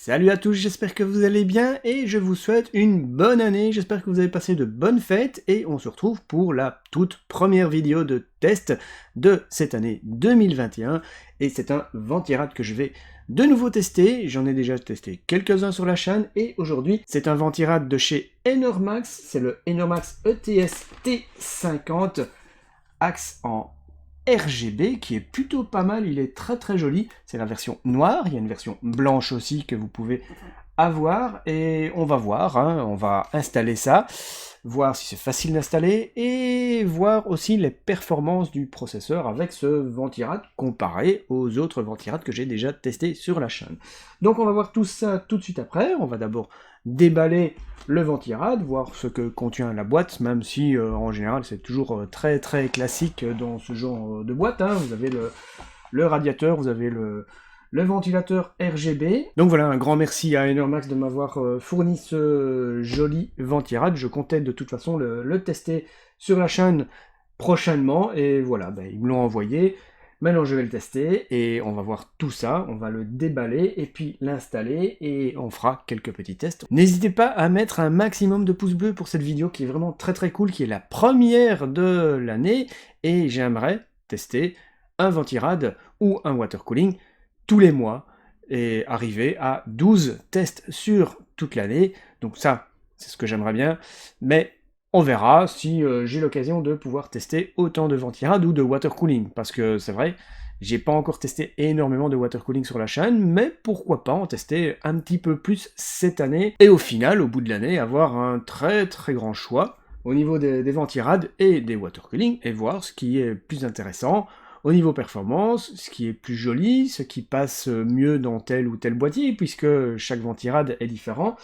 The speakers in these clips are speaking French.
Salut à tous, j'espère que vous allez bien et je vous souhaite une bonne année, j'espère que vous avez passé de bonnes fêtes et on se retrouve pour la toute première vidéo de test de cette année 2021 et c'est un Ventirad que je vais de nouveau tester, j'en ai déjà testé quelques-uns sur la chaîne et aujourd'hui c'est un Ventirad de chez Enormax, c'est le Enormax ETS T50 axe en RGB qui est plutôt pas mal, il est très joli, c'est la version noire, il y a une version blanche aussi que vous pouvez avoir et on va voir, hein, on va installer ça, voir si c'est facile d'installer et voir aussi les performances du processeur avec ce Ventirad comparé aux autres Ventirad que j'ai déjà testé sur la chaîne. Donc on va voir tout ça tout de suite après, on va d'abord déballer le Ventirad, voir ce que contient la boîte, même si en général c'est toujours très classique dans ce genre de boîte, hein. Vous avez le radiateur, vous avez le ventilateur RGB. Donc voilà, un grand merci à Enormax de m'avoir fourni ce joli Ventirad. Je comptais de toute façon le tester sur la chaîne prochainement, et voilà, ils me l'ont envoyé. Maintenant je vais le tester, et on va voir tout ça, on va le déballer, et puis l'installer, et on fera quelques petits tests. N'hésitez pas à mettre un maximum de pouces bleus pour cette vidéo qui est vraiment très cool, qui est la première de l'année, et j'aimerais tester un Ventirad ou un water cooling tous les mois, et arriver à 12 tests sur toute l'année. Donc ça, c'est ce que j'aimerais bien, mais on verra si j'ai l'occasion de pouvoir tester autant de Ventirad ou de water cooling, parce que c'est vrai, j'ai pas encore testé énormément de water cooling sur la chaîne, mais pourquoi pas en tester un petit peu plus cette année, et au final, au bout de l'année, avoir un très grand choix au niveau des Ventirad et des water cooling, et voir ce qui est plus intéressant au niveau performance, ce qui est plus joli, ce qui passe mieux dans tel ou tel boîtier, puisque chaque Ventirad est différent.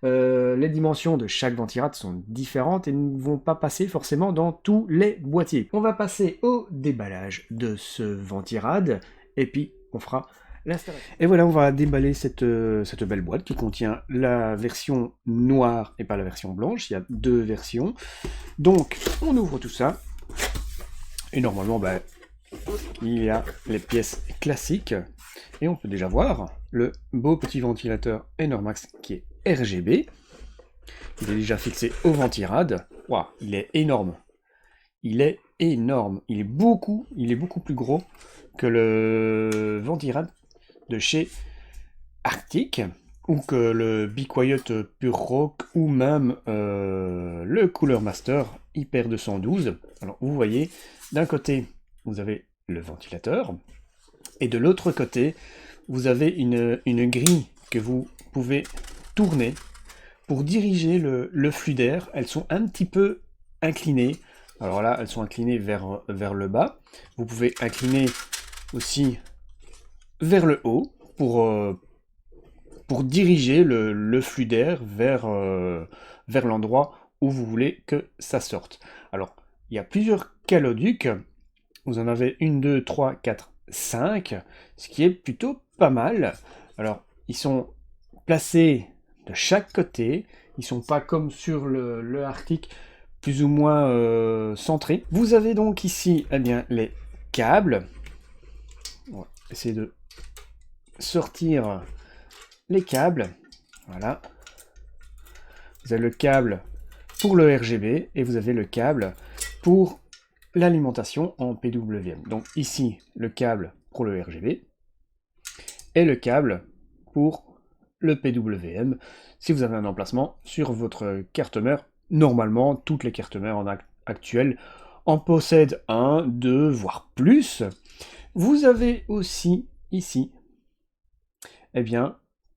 Les dimensions de chaque Ventirad sont différentes et ne vont pas passer forcément dans tous les boîtiers. On va passer au déballage de ce Ventirad, et puis on fera l'installation. Et voilà, on va déballer cette belle boîte qui contient la version noire et pas la version blanche. Il y a deux versions. Donc, on ouvre tout ça. Et normalement, il y a les pièces classiques. Et on peut déjà voir le beau petit ventilateur Enormax qui est RGB. Il est déjà fixé au Ventirad. Waouh, il est énorme. Il est énorme. Il est beaucoup plus gros que le Ventirad de chez Arctic, ou que le Be Quiet Pure Rock, ou même le Cooler Master Hyper 212. Alors vous voyez, d'un côté vous avez le ventilateur, et de l'autre côté vous avez une grille que vous pouvez tourner pour diriger le flux d'air. Elles sont un petit peu inclinées. Alors là, elles sont inclinées vers le bas. Vous pouvez incliner aussi vers le haut pour diriger le flux d'air vers l'endroit où vous voulez que ça sorte. Alors, il y a plusieurs caloducs. Vous en avez 1, 2, 3, 4, 5, ce qui est plutôt pas mal. Alors, ils sont placés de chaque côté, ils sont pas comme sur le Arctic, plus ou moins centrés. Vous avez donc ici les câbles. On va essayer de sortir les câbles. Voilà. Vous avez le câble pour le RGB et vous avez le câble pour l'alimentation en PWM. Donc ici, le câble pour le RGB et le câble pour le PWM, si vous avez un emplacement sur votre carte mère. Normalement, toutes les cartes mères actuelles en possèdent un, deux, voire plus. Vous avez aussi ici,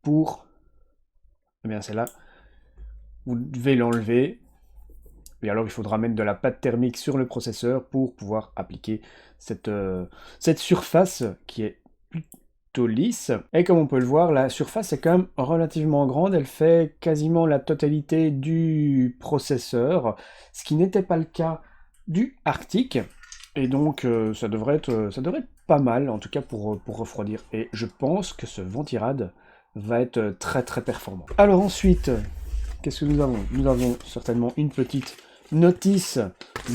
pour celle-là, vous devez l'enlever. Et alors il faudra mettre de la pâte thermique sur le processeur pour pouvoir appliquer cette surface qui est plutôt lisse. Et comme on peut le voir, la surface est quand même relativement grande, elle fait quasiment la totalité du processeur, ce qui n'était pas le cas du Arctic. Et donc ça devrait être pas mal, en tout cas pour refroidir. Et je pense que ce Ventirad va être très performant. Alors ensuite, qu'est-ce que nous avons? Nous avons certainement une petite notice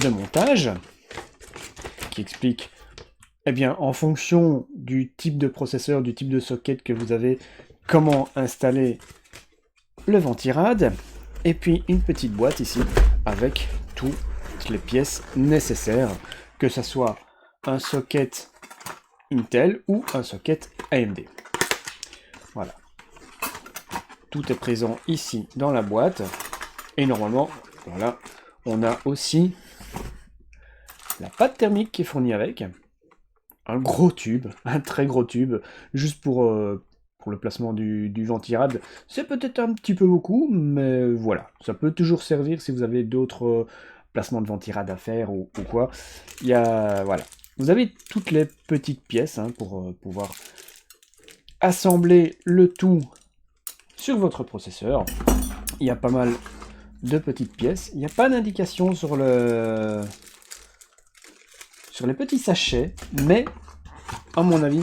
de montage qui explique, en fonction du type de processeur, du type de socket que vous avez, comment installer le ventirad, et puis une petite boîte ici avec toutes les pièces nécessaires, que ce soit un socket Intel ou un socket AMD. Voilà. Tout est présent ici dans la boîte. Et normalement, voilà, on a aussi la pâte thermique qui est fournie avec. Un gros tube, un très gros tube, juste pour le placement du ventirad. C'est peut-être un petit peu beaucoup, mais voilà, ça peut toujours servir si vous avez d'autres placements de ventirad à faire ou quoi. Il y a, voilà. Vous avez toutes les petites pièces pour pouvoir assembler le tout sur votre processeur. Il y a pas mal de petites pièces. Il n'y a pas d'indication sur les petits sachets, mais à mon avis,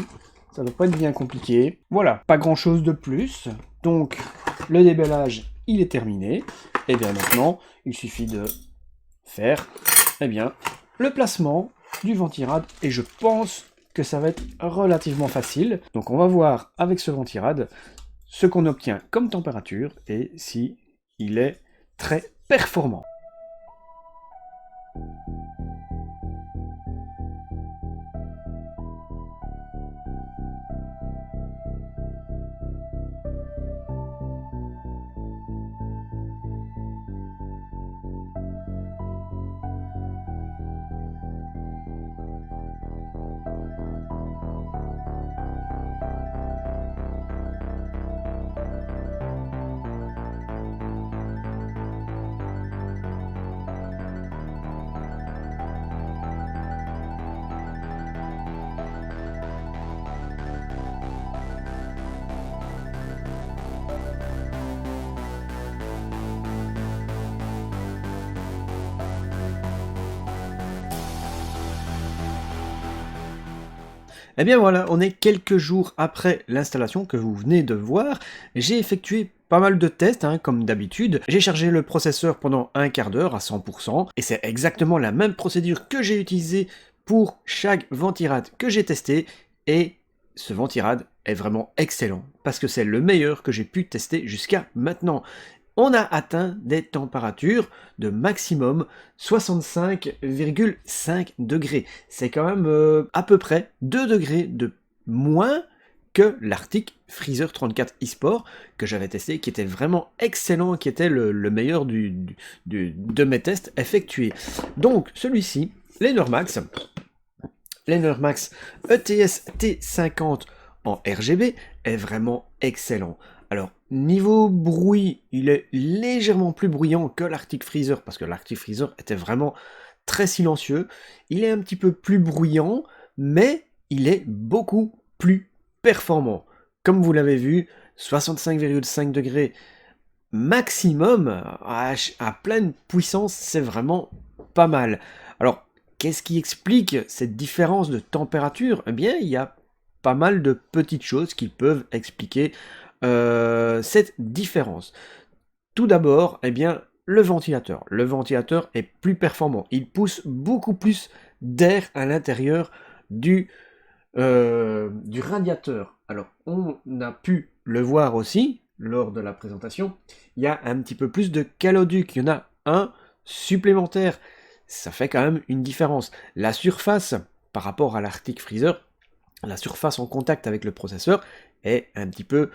ça ne doit pas être bien compliqué. Voilà, pas grand chose de plus. Donc, le déballage, il est terminé. Et bien maintenant, il suffit de faire le placement du ventirad. Et je pense que ça va être relativement facile. Donc on va voir avec ce ventirad ce qu'on obtient comme température et si il est très performant. Et bien voilà, on est quelques jours après l'installation que vous venez de voir. J'ai effectué pas mal de tests, comme d'habitude. J'ai chargé le processeur pendant un quart d'heure à 100%, et c'est exactement la même procédure que j'ai utilisée pour chaque ventirad que j'ai testé, et ce ventirad est vraiment excellent, parce que c'est le meilleur que j'ai pu tester jusqu'à maintenant. On a atteint des températures de maximum 65,5 degrés. C'est quand même à peu près 2 degrés de moins que l'Arctic Freezer 34 eSport que j'avais testé, qui était vraiment excellent, qui était le meilleur de mes tests effectués. Donc celui-ci, l'Enermax ETS T50 en RGB est vraiment excellent. Alors, niveau bruit, il est légèrement plus bruyant que l'Arctic Freezer, parce que l'Arctic Freezer était vraiment très silencieux. Il est un petit peu plus bruyant, mais il est beaucoup plus performant. Comme vous l'avez vu, 65,5 degrés maximum, à pleine puissance, c'est vraiment pas mal. Alors, qu'est-ce qui explique cette différence de température? Eh bien, il y a pas mal de petites choses qui peuvent expliquer cette différence. Tout d'abord, eh bien, le ventilateur. Le ventilateur est plus performant. Il pousse beaucoup plus d'air à l'intérieur du radiateur. Alors, on a pu le voir aussi lors de la présentation. Il y a un petit peu plus de caloduc. Il y en a un supplémentaire. Ça fait quand même une différence. La surface par rapport à l'Arctic Freezer, la surface en contact avec le processeur est un petit peu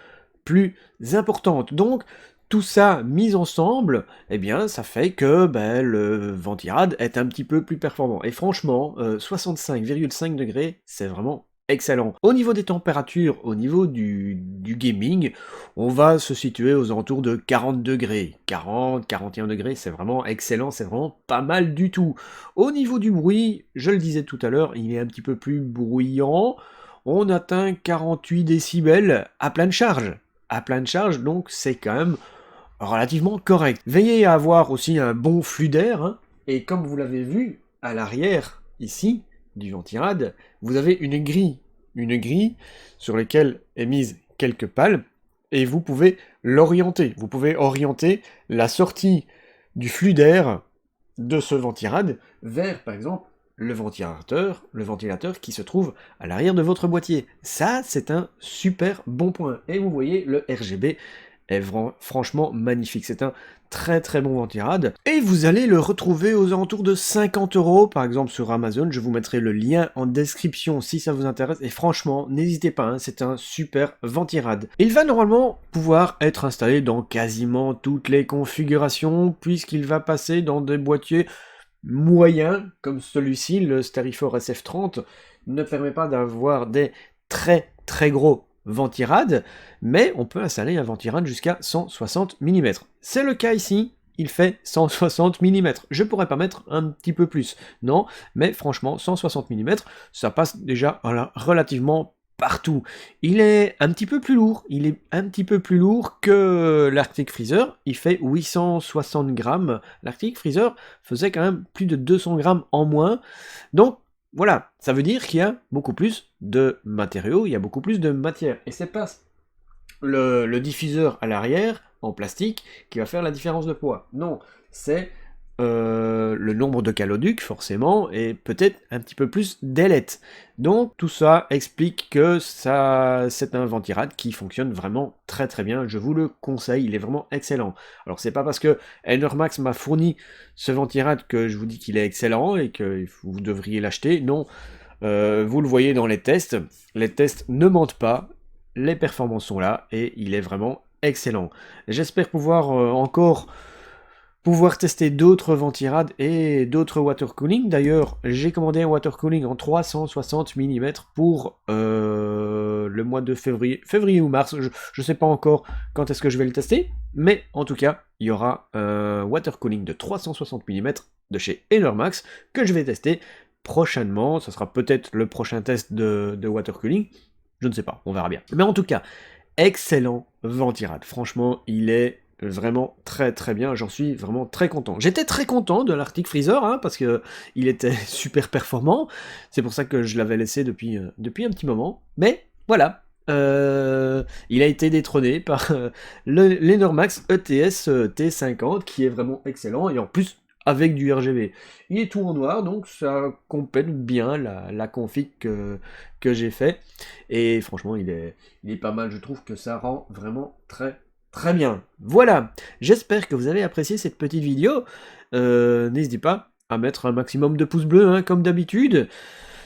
plus importante. Donc, tout ça mis ensemble, eh bien, ça fait que le ventirad est un petit peu plus performant. Et franchement, 65,5 degrés, c'est vraiment excellent. Au niveau des températures, au niveau du gaming, on va se situer aux alentours de 40 degrés. 40, 41 degrés, c'est vraiment excellent, c'est vraiment pas mal du tout. Au niveau du bruit, je le disais tout à l'heure, il est un petit peu plus bruyant. On atteint 48 décibels à pleine charge. À pleine charge, donc c'est quand même relativement correct. Veillez à avoir aussi un bon flux d'air, et comme vous l'avez vu, à l'arrière, ici, du ventirad, vous avez une grille sur laquelle est mise quelques pales, et vous pouvez l'orienter. Vous pouvez orienter la sortie du flux d'air de ce ventirad vers, par exemple, le ventilateur qui se trouve à l'arrière de votre boîtier. Ça, c'est un super bon point. Et vous voyez, le RGB est franchement magnifique. C'est un très très bon ventirad. Et vous allez le retrouver aux alentours de 50 €, par exemple sur Amazon. Je vous mettrai le lien en description si ça vous intéresse. Et franchement, n'hésitez pas, hein, c'est un super ventirad. Il va normalement pouvoir être installé dans quasiment toutes les configurations, puisqu'il va passer dans des boîtiers moyens, comme celui-ci, le Starifor SF30, ne permet pas d'avoir des très très gros ventirad, mais on peut installer un ventirad jusqu'à 160 mm. C'est le cas ici, il fait 160 mm. Je pourrais pas mettre un petit peu plus, non, mais franchement, 160 mm, ça passe déjà relativement partout. Il est un petit peu plus lourd, que l'Arctic Freezer, il fait 860 grammes. L'Arctic Freezer faisait quand même plus de 200 grammes en moins, donc voilà, ça veut dire qu'il y a beaucoup plus de matériaux, il y a beaucoup plus de matière. Et c'est pas le diffuseur à l'arrière, en plastique, qui va faire la différence de poids. Non, c'est le nombre de caloducs, forcément, et peut-être un petit peu plus d'ailettes. Donc tout ça explique que c'est un ventirad qui fonctionne vraiment très très bien. Je vous le conseille, il est vraiment excellent. Alors c'est pas parce que Enermax m'a fourni ce ventirad que je vous dis qu'il est excellent et que vous devriez l'acheter. Non, vous le voyez dans les tests ne mentent pas, les performances sont là et il est vraiment excellent. J'espère pouvoir encore tester d'autres ventirad et d'autres water cooling. D'ailleurs, j'ai commandé un water cooling en 360 mm pour le mois de février ou mars. Je ne sais pas encore quand est-ce que je vais le tester, mais en tout cas, il y aura un water cooling de 360 mm de chez Enermax que je vais tester prochainement. Ça sera peut-être le prochain test de water cooling. Je ne sais pas, on verra bien. Mais en tout cas, excellent ventirad. Franchement, il est vraiment très très bien, j'en suis vraiment très content. J'étais très content de l'Arctic Freezer, hein, parce que il était super performant, c'est pour ça que je l'avais laissé depuis un petit moment, mais voilà, il a été détrôné par l'Enormax ETS T50, qui est vraiment excellent, et en plus, avec du RGB. Il est tout en noir, donc ça complète bien la config que j'ai fait, et franchement, il est pas mal, je trouve que ça rend vraiment très bien. Voilà, j'espère que vous avez apprécié cette petite vidéo. N'hésitez pas à mettre un maximum de pouces bleus, hein, comme d'habitude.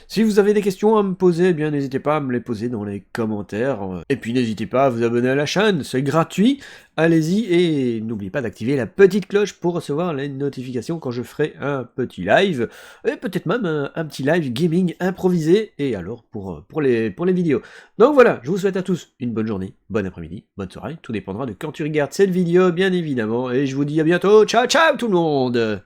Si vous avez des questions à me poser, eh bien n'hésitez pas à me les poser dans les commentaires. Et puis n'hésitez pas à vous abonner à la chaîne, c'est gratuit. Allez-y et n'oubliez pas d'activer la petite cloche pour recevoir les notifications quand je ferai un petit live. Et peut-être même un petit live gaming improvisé. Et alors pour les vidéos. Donc voilà, je vous souhaite à tous une bonne journée, bon après-midi, bonne soirée. Tout dépendra de quand tu regardes cette vidéo, bien évidemment. Et je vous dis à bientôt. Ciao, ciao tout le monde!